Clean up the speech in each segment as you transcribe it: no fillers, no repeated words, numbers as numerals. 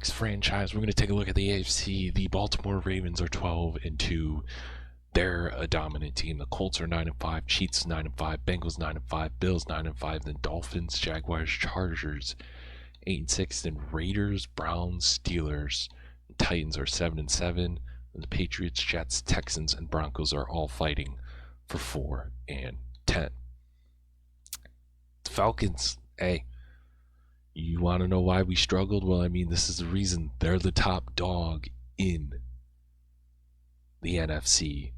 Seahawks franchise. We're going to take a look at the AFC. The Baltimore Ravens are 12-2. They're a dominant team. The Colts are 9-5, Chiefs 9-5, Bengals 9-5, Bills 9-5, then Dolphins, Jaguars, Chargers 8-6, then Raiders, Browns, Steelers, and Titans are 7-7, and the Patriots, Jets, Texans, and Broncos are all fighting for 4 and 10. The Falcons, hey, you want to know why we struggled? Well, I mean, this is the reason. They're the top dog in the NFC.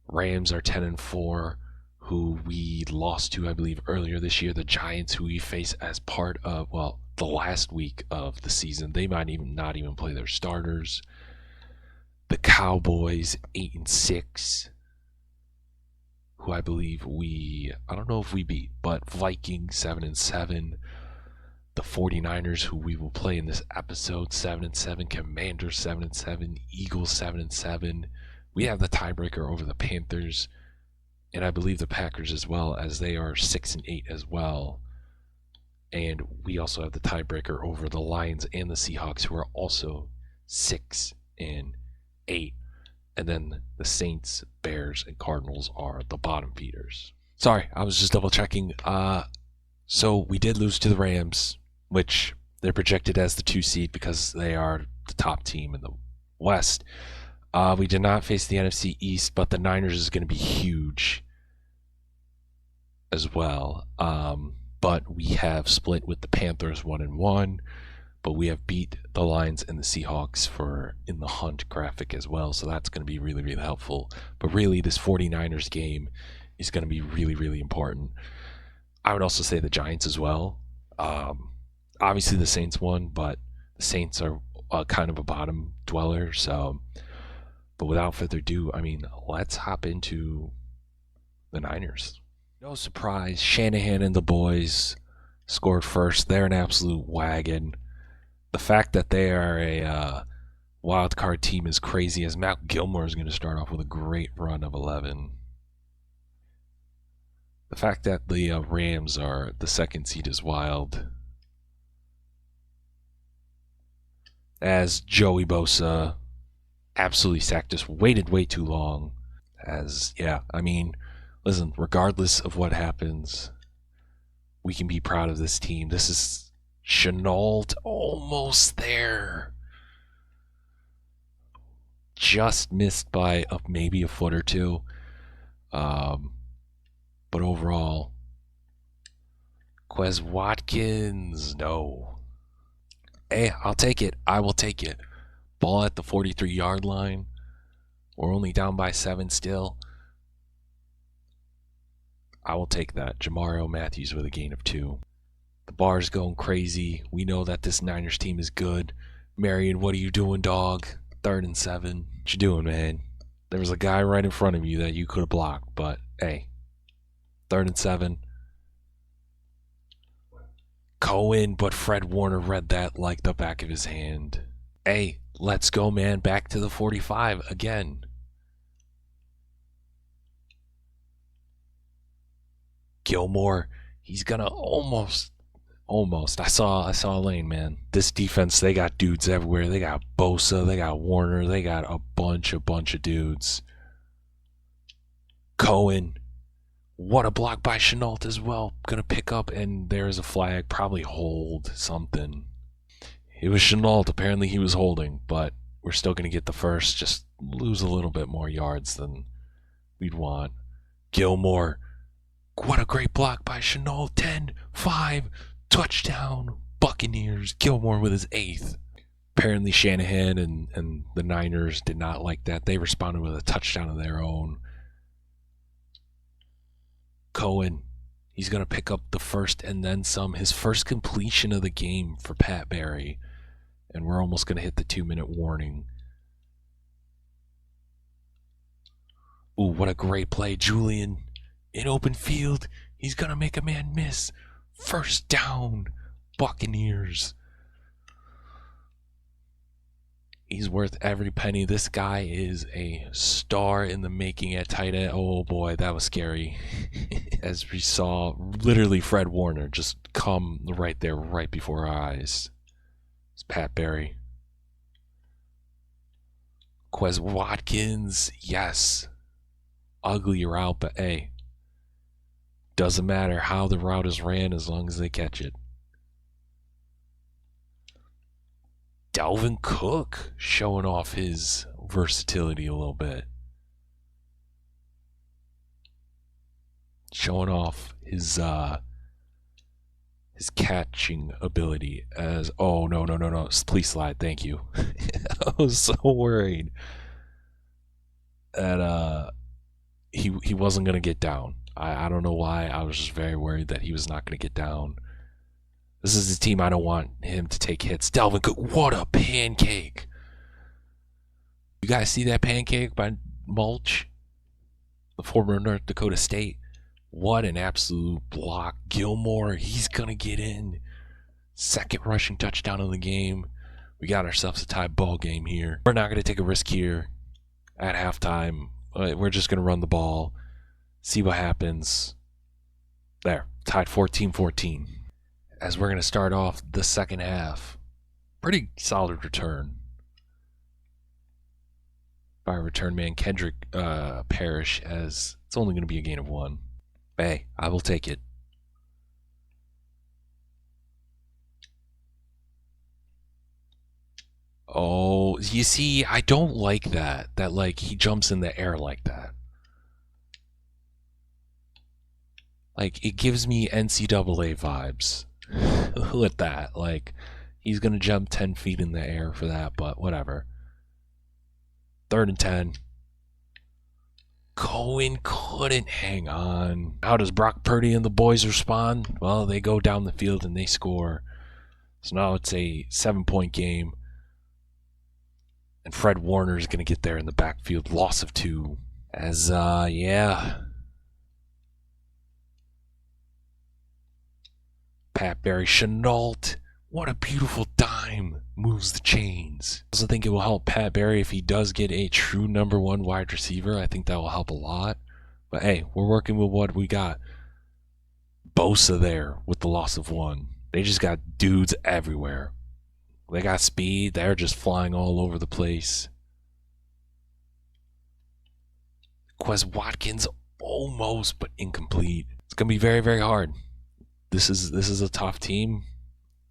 Rams are 10-4, who we lost to, I believe, earlier this year. The Giants, who we face as part of, well, the last week of the season. They might even not even play their starters. The Cowboys, 8-6, who I believe I don't know if we beat, but Vikings, 7-7. The 49ers, who we will play in this episode, 7-7. Commanders, 7-7. Eagles, 7-7. We have the tiebreaker over the Panthers, and I believe the Packers as well, as they are 6-8 as well. And we also have the tiebreaker over the Lions and the Seahawks, who are also 6-8. And then the Saints, Bears, and Cardinals are the bottom feeders. Sorry, I was just double checking. So we did lose to the Rams, which they're projected as the 2 seed because they are the top team in the West. We did not face the NFC East, but the Niners is going to be huge as well. But we have split with the Panthers 1-1, but we have beat the Lions and the Seahawks in the Hunt graphic as well, so that's going to be really, really helpful. But really, this 49ers game is going to be really, really important. I would also say the Giants as well. Obviously, the Saints won, but the Saints are kind of a bottom dweller, so... But without further ado, I mean, let's hop into the Niners. No surprise, Shanahan and the boys scored first. They're an absolute wagon. The fact that they are a wild card team is crazy, as Mac Gilmore is going to start off with a great run of 11. The fact that the Rams are the 2nd seed is wild, as Joey Bosa absolutely sacked us, waited way too long. I mean, listen, regardless of what happens, we can be proud of this team. This is Shenault, almost there. Just missed by maybe a foot or two. But overall, Quez Watkins, no. Hey, I'll take it. I will take it. Ball at the 43-yard line. We're only down by 7 still. I will take that. Jamario Matthews with a gain of 2. The bar's going crazy. We know that this Niners team is good. Marion, what are you doing, dog? 3rd and 7. What you doing, man? There was a guy right in front of you that you could have blocked, but hey. 3rd and 7. Cohen, but Fred Warner read that like the back of his hand. Hey, let's go, man. Back to the 45 again. Gilmore, he's gonna almost. I saw a lane, man. This defense, they got dudes everywhere. They got Bosa, they got Warner, they got a bunch of dudes. Cohen, what a block by Shenault as well. Gonna pick up, and there's a flag. Probably hold something. It was Shenault. Apparently he was holding, but we're still going to get the first. Just lose a little bit more yards than we'd want. Gilmore. What a great block by Shenault. 10-5. Touchdown. Buccaneers. Gilmore with his 8th. Apparently Shanahan and the Niners did not like that. They responded with a touchdown of their own. Cohen. He's going to pick up the first and then some. His first completion of the game for Pat Barry. And we're almost going to hit the 2-minute warning. Ooh, what a great play. Julian in open field. He's going to make a man miss. First down. Buccaneers. He's worth every penny. This guy is a star in the making at tight end. Oh boy, that was scary. As we saw, literally Fred Warner just come right there, right before our eyes. It's Pat Barry. Quez Watkins, yes. Ugly route, but hey, doesn't matter how the route is ran as long as they catch it. Dalvin Cook showing off his versatility a little bit. Showing off his catching ability as, oh, no. Please slide, thank you. I was so worried that he wasn't going to get down. I don't know why. I was just very worried that he was not going to get down. This is the team I don't want him to take hits. Dalvin Cook, what a pancake. You guys see that pancake by Mulch? The former North Dakota State. What an absolute block. Gilmore, he's going to get in. Second rushing touchdown of the game. We got ourselves a tie ball game here. We're not going to take a risk here at halftime. We're just going to run the ball. See what happens. There, tied 14-14. As we're going to start off the second half. Pretty solid return by return man Kendrick Parrish, as it's only going to be a gain of 1. Hey, I will take it. Oh, you see, I don't like that. That, like, he jumps in the air like that. Like, it gives me NCAA vibes with that. Like, he's going to jump 10 feet in the air for that, but whatever. 3rd and 10. Cohen couldn't hang on. How does Brock Purdy and the boys respond? Well, they go down the field and they score. So now it's a 7-point game. And Fred Warner is going to get there in the backfield. Loss of 2. As, yeah. Pat Barry, Chenault. What a beautiful dime. Moves the chains. I also think it will help Pat Barry if he does get a true number 1 wide receiver. I think that will help a lot. But hey, we're working with what we got. Bosa there with the loss of 1. They just got dudes everywhere. They got speed. They're just flying all over the place. Quez Watkins almost, but incomplete. It's going to be very, very hard. This is a tough team.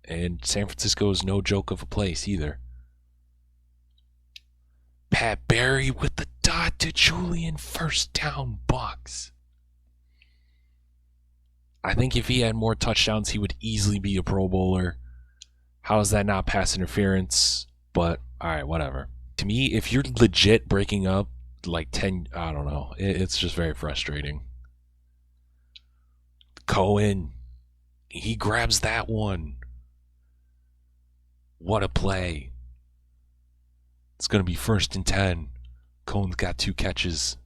And San Francisco is no joke of a place either. Pat Barry with the dot to Julian. First down, Bucs. I think if he had more touchdowns, he would easily be a Pro Bowler. How is that not pass interference? But, alright, whatever. To me, if you're legit breaking up like 10, I don't know. It's just very frustrating. Cohen. He grabs that one. What a play. It's going to be 1st and 10. Cohen's got 2 catches.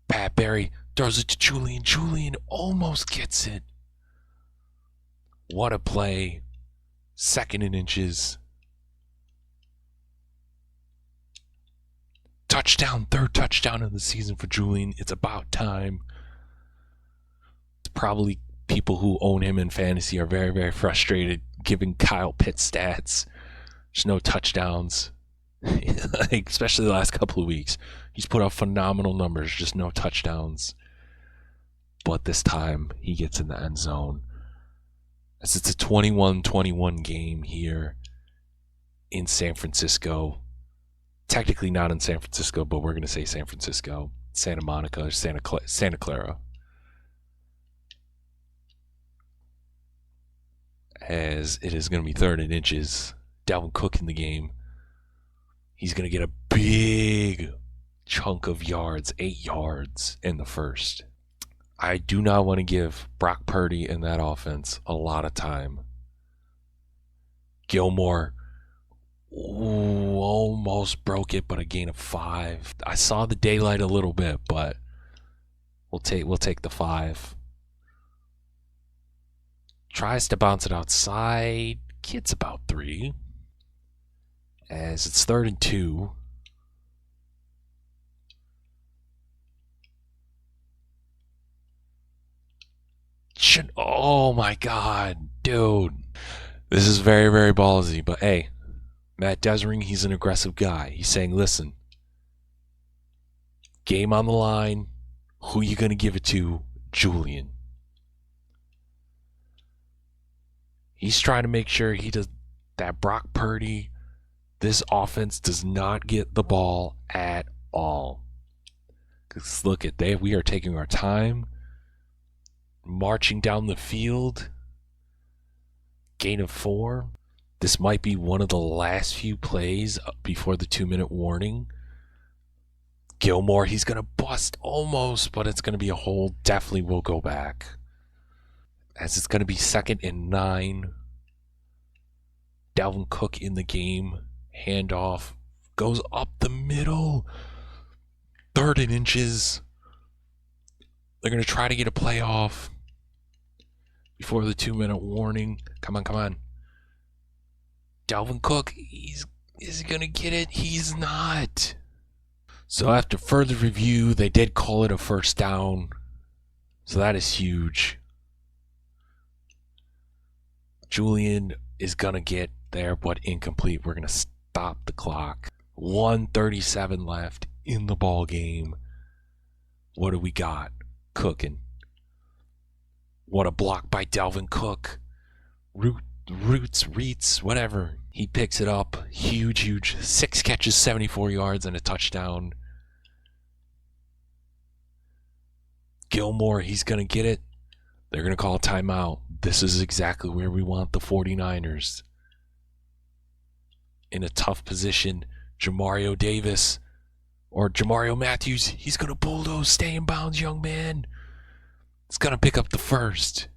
Pat Barry throws it to Julian. Julian almost gets it. What a play. 2nd and inches. Touchdown. 3rd touchdown of the season for Julian. It's about time. It's probably people who own him in fantasy are very, very frustrated giving Kyle Pitts stats. There's no touchdowns. Like, especially the last couple of weeks. He's put up phenomenal numbers, just no touchdowns. But this time, he gets in the end zone. As it's a 21-21 game here in San Francisco. Technically not in San Francisco, but we're going to say San Francisco. Santa Monica, or Santa Clara. As it is going to be 3rd and inches. Dalvin Cook in the game. He's going to get a big chunk of yards, 8 yards in the first. I do not want to give Brock Purdy and that offense a lot of time. Gilmore, almost broke it, but a gain of 5. I saw the daylight a little bit, but we'll take the 5. Tries to bounce it outside. Gets about 3. As it's 3rd and 2. Oh my god, dude. This is very, very ballsy, but hey, Matt Desring, he's an aggressive guy. He's saying, listen, game on the line. Who you going to give it to? Julian. He's trying to make sure he does that Brock Purdy, this offense does not get the ball at all. Because look at we are taking our time, marching down the field, gain of 4. This might be one of the last few plays before the 2-minute warning. Gilmore, he's going to bust almost, but it's going to be a hold. Definitely will go back. As it's going to be 2nd and 9. Dalvin Cook in the game. Handoff. Goes up the middle. 3rd and inches. They're going to try to get a playoff before the 2-minute warning. Come on, come on. Dalvin Cook, is he going to get it? He's not. So after further review, they did call it a first down. So that is huge. Julian is going to get there, but incomplete. We're going to stop the clock. 1:37 left in the ball game. What do we got? Cooking. What a block by Dalvin Cook. Reeds, whatever. He picks it up. Huge. 6 catches, 74 yards, and a touchdown. Gilmore, he's going to get it. They're going to call a timeout. This is exactly where we want the 49ers. In a tough position, Jamario Davis or Jamario Matthews, he's going to bulldoze. Stay in bounds, young man. It's going to pick up the first.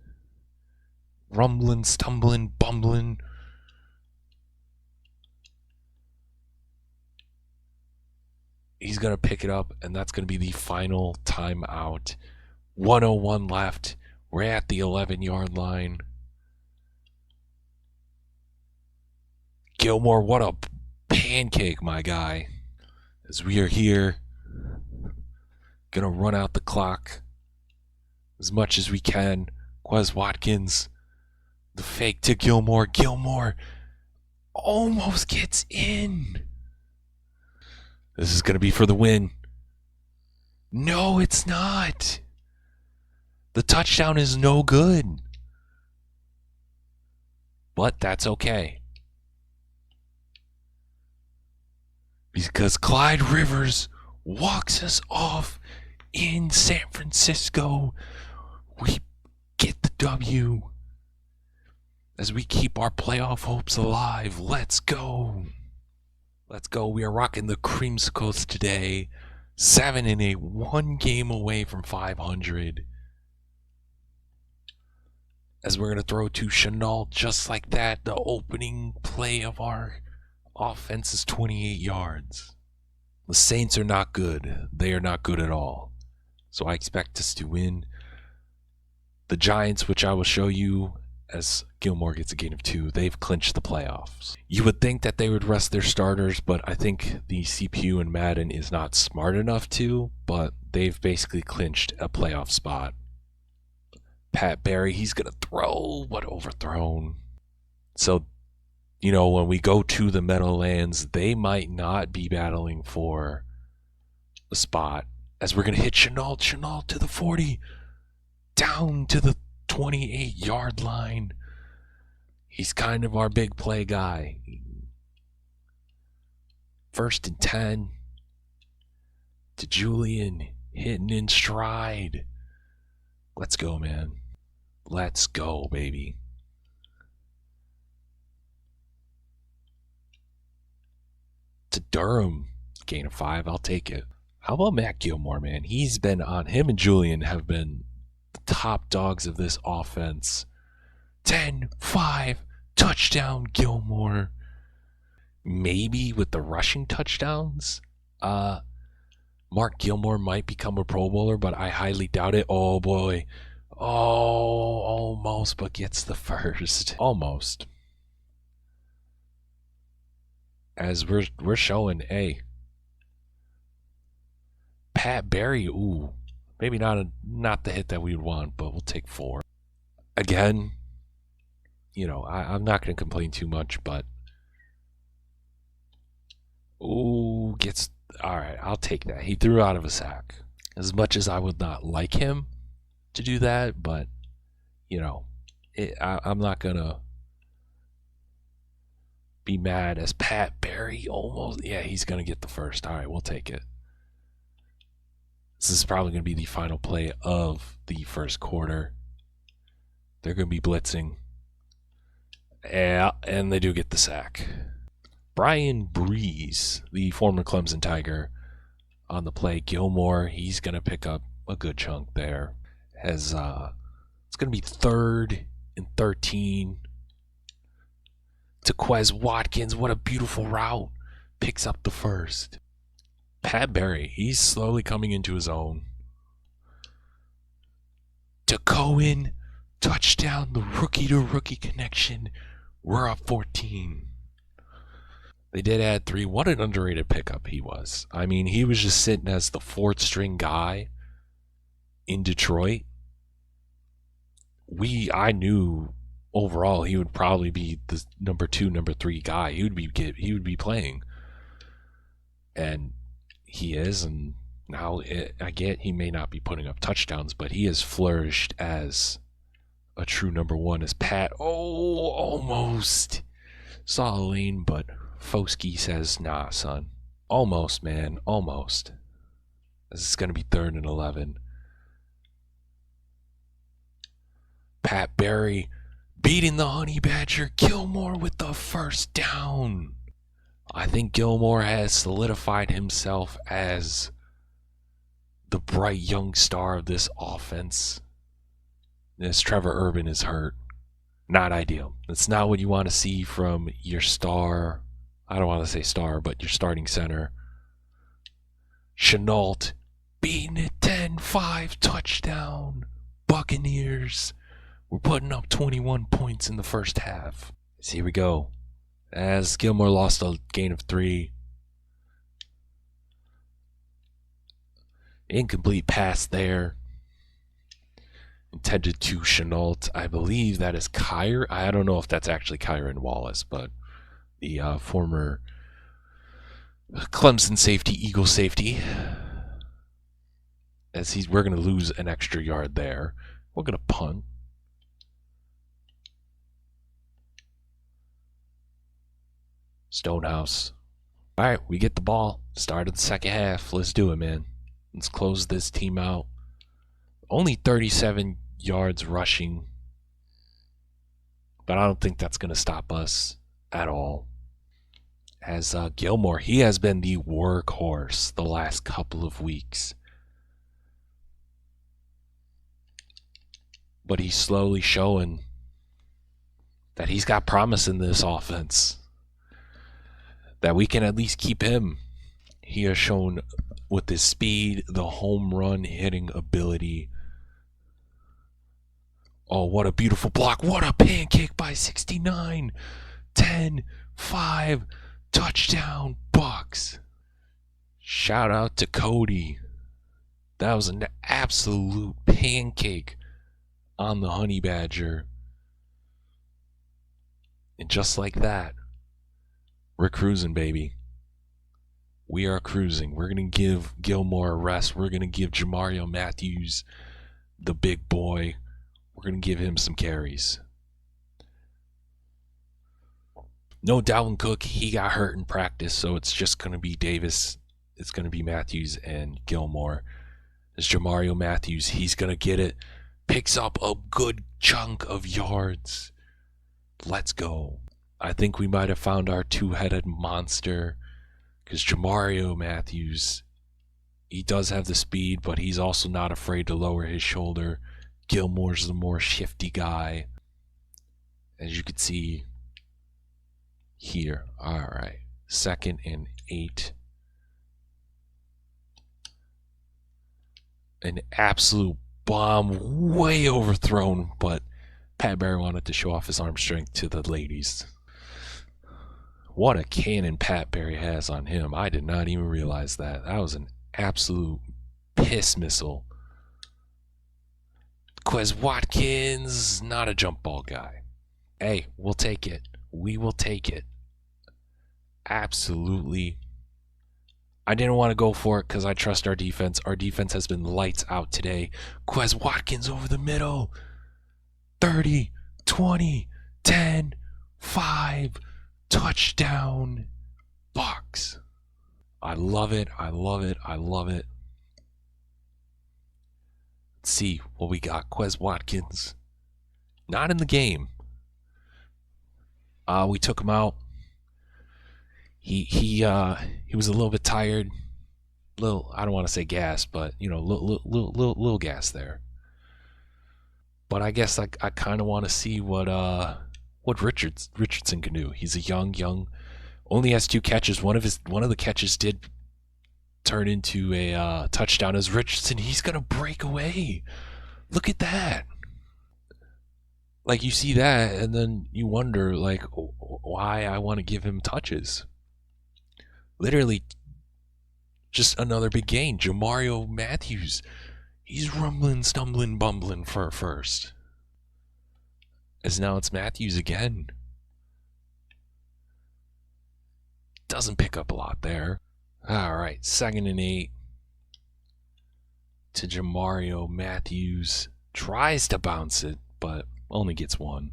Rumbling, stumbling, bumbling. He's going to pick it up, and that's going to be the final timeout. 1:01 left. We're at the 11-yard line. Gilmore, what a pancake, my guy. As we are here, going to run out the clock as much as we can. Quez Watkins, the fake to Gilmore. Gilmore almost gets in. This is going to be for the win. No, it's not. The touchdown is no good. But that's okay. Because Clyde Rivers walks us off in San Francisco. We get the W as we keep our playoff hopes alive. Let's go. Let's go. We are rocking the creamsicles today. 7-8, 1 game away from 500. As we're going to throw to Chenault just like that. The opening play of our offense is 28 yards. The Saints are not good. They are not good at all. So I expect us to win. The Giants, which I will show you as Gilmore gets a gain of 2, they've clinched the playoffs. You would think that they would rest their starters, but I think the CPU in Madden is not smart enough to, but they've basically clinched a playoff spot. Pat Barry, he's going to throw. What overthrown. So, you know, when we go to the Meadowlands, they might not be battling for a spot. As we're going to hit Chenault to the 40. Down to the 28-yard line. He's kind of our big play guy. 1st and 10. To Julian. Hitting in stride. Let's go, man. Let's go, baby. To Durham. Gain of 5. I'll take it. How about Mac Gilmore, man? He's been on. Him and Julian have been the top dogs of this offense. 10-5. Touchdown, Gilmore. Maybe with the rushing touchdowns, Mark Gilmore might become a Pro Bowler, but I highly doubt it. Oh, boy. Oh, almost, but gets the first. Almost. As we're showing, hey, Pat Barry, ooh, maybe not the hit that we would want, but we'll take 4. Again, you know, I'm not going to complain too much, but Oh, gets. All right, I'll take that. He threw out of a sack. As much as I would not like him to do that, but, you know, I'm not going to be mad as Pat Barry almost. Yeah, he's going to get the first. All right, we'll take it. This is probably going to be the final play of the first quarter. They're going to be blitzing. Yeah, and they do get the sack. Brian Breeze, the former Clemson Tiger, on the play. Gilmore, he's going to pick up a good chunk there. It's going to be 3rd and 13. To Quez Watkins, what a beautiful route. Picks up the first. Pat Barry, he's slowly coming into his own. To Cohen, touchdown, the rookie-to-rookie connection. We're up 14. They did add 3. What an underrated pickup he was. I mean, he was just sitting as the 4th-string guy in Detroit. I knew overall he would probably be the number 2, number 3 guy. He would be playing, and he is. And now I get he may not be putting up touchdowns, but he has flourished as a true number 1. As Pat, almost saw a lane, but Foskey says, nah, son. Almost, man. Almost. This is going to be 3rd and 11. Pat Barry beating the Honey Badger. Gilmore with the first down. I think Gilmore has solidified himself as the bright young star of this offense. As Trevor Urban is hurt. Not ideal. That's not what you want to see from your star. I don't want to say star, but your starting center. Chenault beating it 10-5 touchdown. Buccaneers. We're putting up 21 points in the first half. So here we go. As Gilmore lost a gain of 3. Incomplete pass there. Intended to Chenault. I believe that is Kyron. I don't know if that's actually Kyron Wallace, but the former Clemson safety, Eagle safety. We're going to lose an extra yard there. We're going to punt. Stonehouse. All right, we get the ball. Start of the second half. Let's do it, man. Let's close this team out. Only 37 yards rushing. But I don't think that's going to stop us at all. As Gilmore, he has been the workhorse the last couple of weeks. But he's slowly showing that he's got promise in this offense. That we can at least keep him. He has shown with his speed, the home run hitting ability. Oh, what a beautiful block. What a pancake by 69. 10-5. Touchdown, Bucs. Shout out to Cody. That was an absolute pancake on the Honey Badger. And just like that, we're cruising, baby. We are cruising. We're going to give Gilmore a rest. We're going to give Jamario Matthews, the big boy, we're going to give him some carries. No Dalvin Cook. He got hurt in practice, so it's just going to be Davis. It's going to be Matthews and Gilmore. It's Jamario Matthews. He's going to get it. Picks up a good chunk of yards. Let's go. I think we might have found our two-headed monster, because Jamario Matthews, he does have the speed, but he's also not afraid to lower his shoulder. Gilmore's the more shifty guy, as you can see here. All right, 2nd and 8. An absolute bomb, way overthrown, but Pat Barry wanted to show off his arm strength to the ladies. What a cannon Pat Barry has on him. I did not even realize that. That was an absolute piss missile. Quez Watkins, not a jump ball guy. Hey, we'll take it. We will take it. Absolutely I didn't want to go for it because I trust our defense. Our defense has been lights out today. Quez Watkins over the middle. 30, 20, 10, 5. Touchdown, Bucs. I love it. I love it. I love it. Let's see what we got. Quez Watkins. Not in the game. We took him out. He was a little bit tired. Little, I don't want to say gas, but little gas there. But I guess I kind of want to see what Richardson can do. He's a young, only has 2 catches. One of the catches did turn into a touchdown. As Richardson, he's gonna break away. Look at that. Like, you see that, and then you wonder, like, why I want to give him touches. Literally, just another big gain. Jamario Matthews, he's rumbling, stumbling, bumbling for first. As now it's Matthews again. Doesn't pick up a lot there. All right, 2nd and 8 to Jamario Matthews. Tries to bounce it, but only gets 1.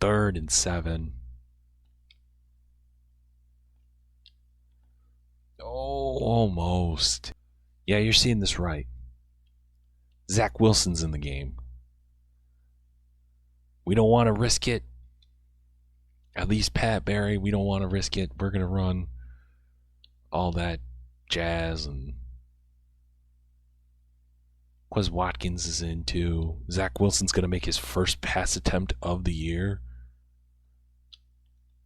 3rd and 7. Oh, almost. Yeah, you're seeing this right. Zach Wilson's in the game. We don't want to risk it. At least Pat Barry, we don't want to risk it. We're going to run all that jazz. And Quez Watkins is in too. Zach Wilson's going to make his first pass attempt of the year.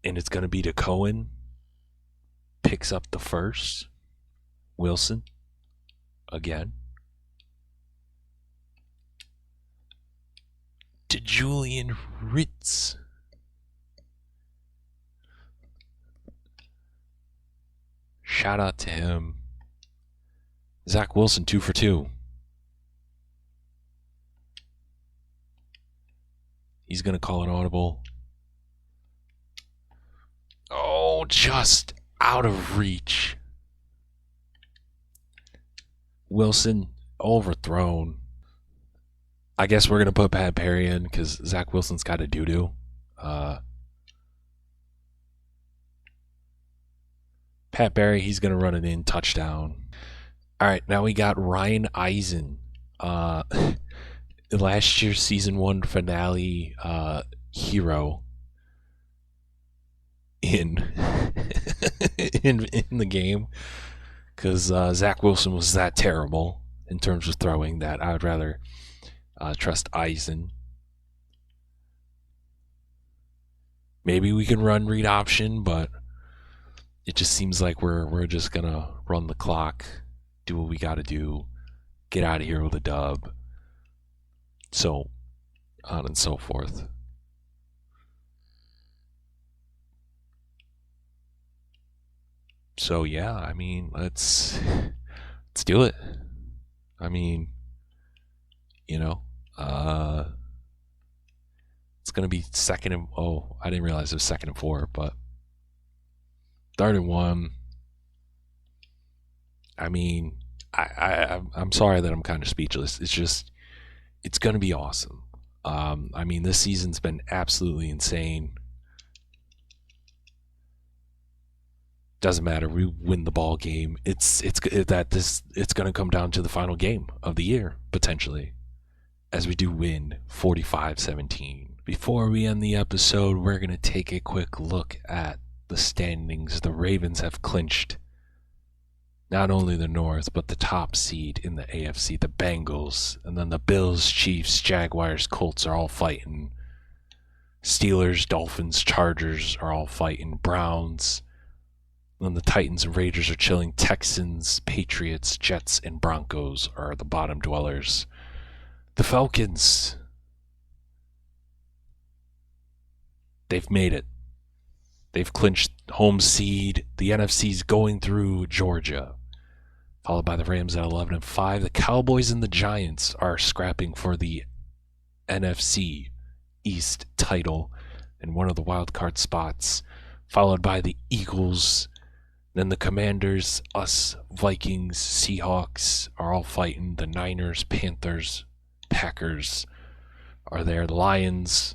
And it's going to be to Cohen. Picks up the first. Wilson. Again. To Julian Ritz. Shout out to him. Zach Wilson, 2 for 2. He's going to call an audible. Oh, just out of reach. Wilson, overthrown. I guess we're going to put Pat Perry in because Zach Wilson's got a doo-doo. Pat Barry, he's going to run it in. Touchdown. All right, now we got Ryan Eisen. Last year's season 1 finale hero in in the game because Zach Wilson was that terrible in terms of throwing that I would rather trust Eisen. Maybe we can run read option, but it just seems like we're just gonna run the clock, do what we got to do, get out of here with a dub. So on and so forth. So yeah, I mean, let's do it. I mean, it's gonna be 2nd and I didn't realize it was 2nd and 4, but 3rd and 1. I mean, I'm sorry that I'm kind of speechless. It's gonna be awesome. I mean, this season's been absolutely insane. Doesn't matter. We win the ball game. It's gonna come down to the final game of the year potentially, as we do win 45-17. Before we end the episode, we're gonna take a quick look at the standings. The Ravens have clinched not only the North, but the top seed in the AFC, the Bengals, and then the Bills, Chiefs, Jaguars, Colts are all fighting. Steelers, Dolphins, Chargers are all fighting. Browns, and then the Titans and Raiders are chilling. Texans, Patriots, Jets, and Broncos are the bottom dwellers. The Falcons, they've made it. They've clinched home seed. The NFC's going through Georgia, followed by the Rams at 11-5. The Cowboys and the Giants are scrapping for the NFC East title in one of the wild card spots, followed by the Eagles, Then the Commanders, us, Vikings, Seahawks are all fighting. The Niners, Panthers, Packers are there. The Lions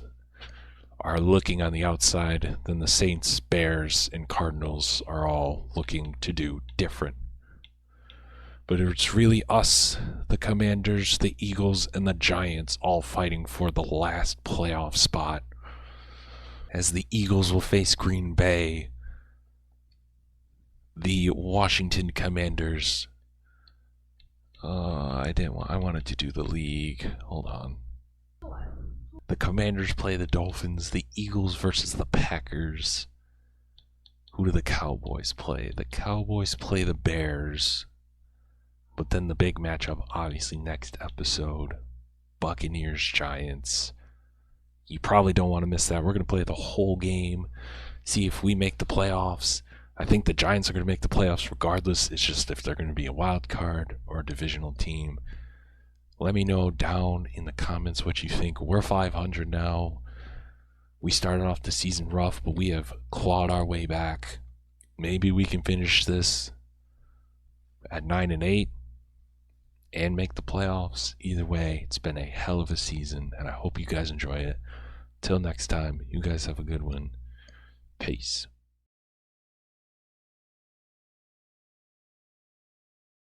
are looking on the outside. Then the Saints, Bears, and Cardinals are all looking to do different. But it's really us, the Commanders, the Eagles, and the Giants all fighting for the last playoff spot. As the Eagles will face Green Bay, the Washington Commanders. I wanted to do the league. Hold on. The Commanders play the Dolphins. The Eagles versus the Packers. Who do the Cowboys play? The Cowboys play the Bears. But then the big matchup, obviously, next episode. Buccaneers, Giants. You probably don't want to miss that. We're going to play the whole game. See if we make the playoffs. I think the Giants are going to make the playoffs regardless. It's just if they're going to be a wild card or a divisional team. Let me know down in the comments what you think. We're 500 now. We started off the season rough, but we have clawed our way back. Maybe we can finish this at 9-8 and make the playoffs. Either way, it's been a hell of a season, and I hope you guys enjoy it. Till next time, you guys have a good one. Peace.